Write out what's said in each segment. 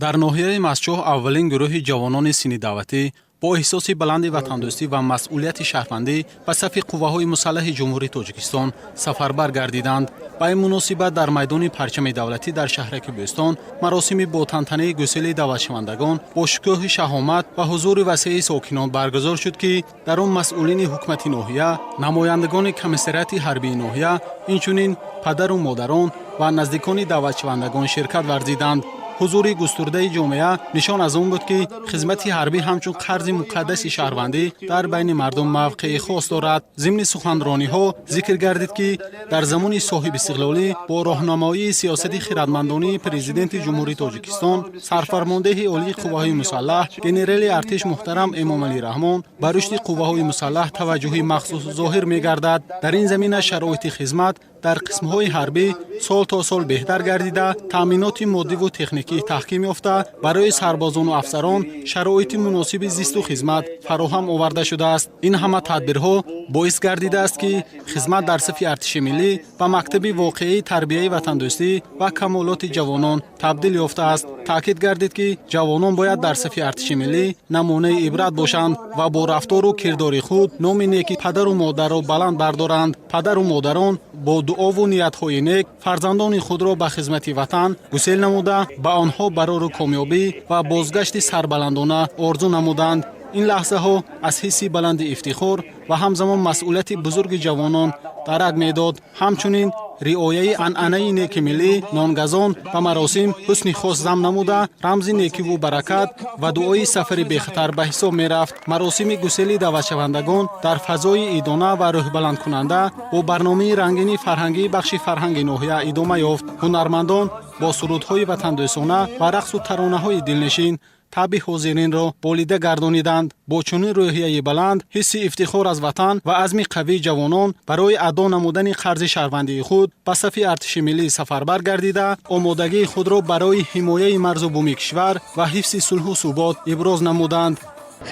дар ноҳияи Масчоҳ аввалин гурӯҳи ҷавонони синни даъватӣ бо эҳсоси баланди ватандӯстӣ ва масъулияти шаҳрвандӣ ба сафи қувваҳои мусаллаҳи ҷумҳурии Тоҷикистон сафарбар гардиданд. Ба ин муносибат дар майдони парчами давлатӣ дар шаҳраки Бӯстон маросими бо тантанаи гусели даъватшавандагон бо шукӯҳи шаҳомат ва ҳузури васеи сокинон баргузор шуд, ки дар он масъулини ҳукумати ноҳия, намояндагони комиссарияти ҳарбии ноҳия, инчунин падару модарон ва наздикони даъватшавандагон ширкат варзиданд. ҳузури густурдаи ҷомеа нишон аз он буд, ки хизмати ҳарбӣ ҳамчун қарзи муқаддаси шаҳрвандӣ дар байни мардум мавқеи хос дорад. зимни суханрониҳо зикр гардид, ки дар замони соҳибистиқлолӣ бо роҳнамоии сиёсати хиратмандонии президенти ҷумҳурии Тоҷикистон, сарфармондеҳи олии қувваҳои мусаллаҳ генерали артиш муҳтарам Эмомалӣ Раҳмон ба рушди қувваҳои мусаллаҳ таваҷҷӯҳи махсус зоҳир мегардад. дар ин замина шароити хизмат дар қисмҳои ҳарбӣ сол то сол беҳтар гардида, таъминоти моддиву техникӣ таҳким ёфта, барои сарбозону афсарон шароити муносиби зисту хизмат фароҳам оварда шудааст. ин ҳама тадбирҳо боис гардидааст, ки хизмат дар сафи артиши миллӣ ба мактаби воқеии тарбияи ватандӯстӣ ва камолоти ҷавонон табдил ёфтааст. таъкид гардид, ки ҷавонон бояд дар сафи артиши миллӣ намунаи ибрат бошанд ва бо рафтору кирдори худ номи неки падару модарро баланд бардоранд. падару модарон бо дуову ниятҳои нек фарзандони худро ба хизмати ватан гусел намуда, ба онҳо барору комёбӣ ва бозгашти сарбаландона орзу намуданд. ин лаҳзаҳо аз ҳисси баланди ифтихор ва ҳамзамон масъулияти бузурги ҷавонон дарак медод. ҳамчунин риояи анъанаи неки миллӣ, нонгазон ва маросим ҳусни хос зам намуда, рамзи некиву баракат ва дуои сафари бехатар ба ҳисоб мерафт. маросими гусели даъватшавандагон дар фазои идона ва рӯҳбаландкунанда бо барномаи рангини фарҳангии бахши фарҳанги ноҳия идома ёфт. ҳунармандон бо сурудҳои ватандӯстона ва рақсу таронаҳои дилнишин таби ҳозиринро болида гардониданд. бо чунин рӯҳияи баланд, ҳисси ифтихор аз ватан ва азми қавии ҷавонон барои адо намудани қарзи шаҳрвандии худ ба сафи артиши миллӣ сафарбар гардида, омодагии худро барои ҳимояи марзу буми кишвар ва ҳифзи сулҳу субот иброз намуданд.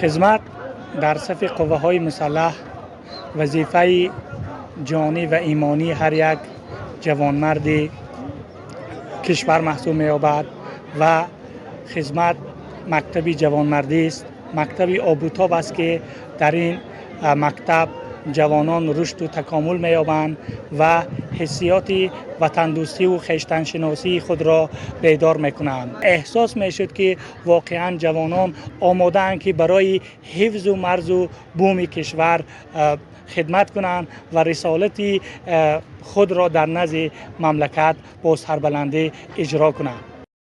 хизмат дар сафи қувваҳои мусаллаҳ вазифаи ҷонӣ ва имонии ҳар як ҷавонмарди кишвар маҳсуб меёбад ва хизмат мактаби ҷавонмардист, мактаби обутоб аст, ки дар ин мактаб ҷавонон рушду такомул меёбанд ва ҳиссиёти ватандӯстиву хештаншиносии худро бедор мекунанд. эҳсос мешуд, ки воқеан ҷавонон омодаанд, ки барои ҳифзу марзу буми кишвар хидмат кунанд ва рисолати худро дар назди мамлакат бо сарбаландӣ иҷро кунанд.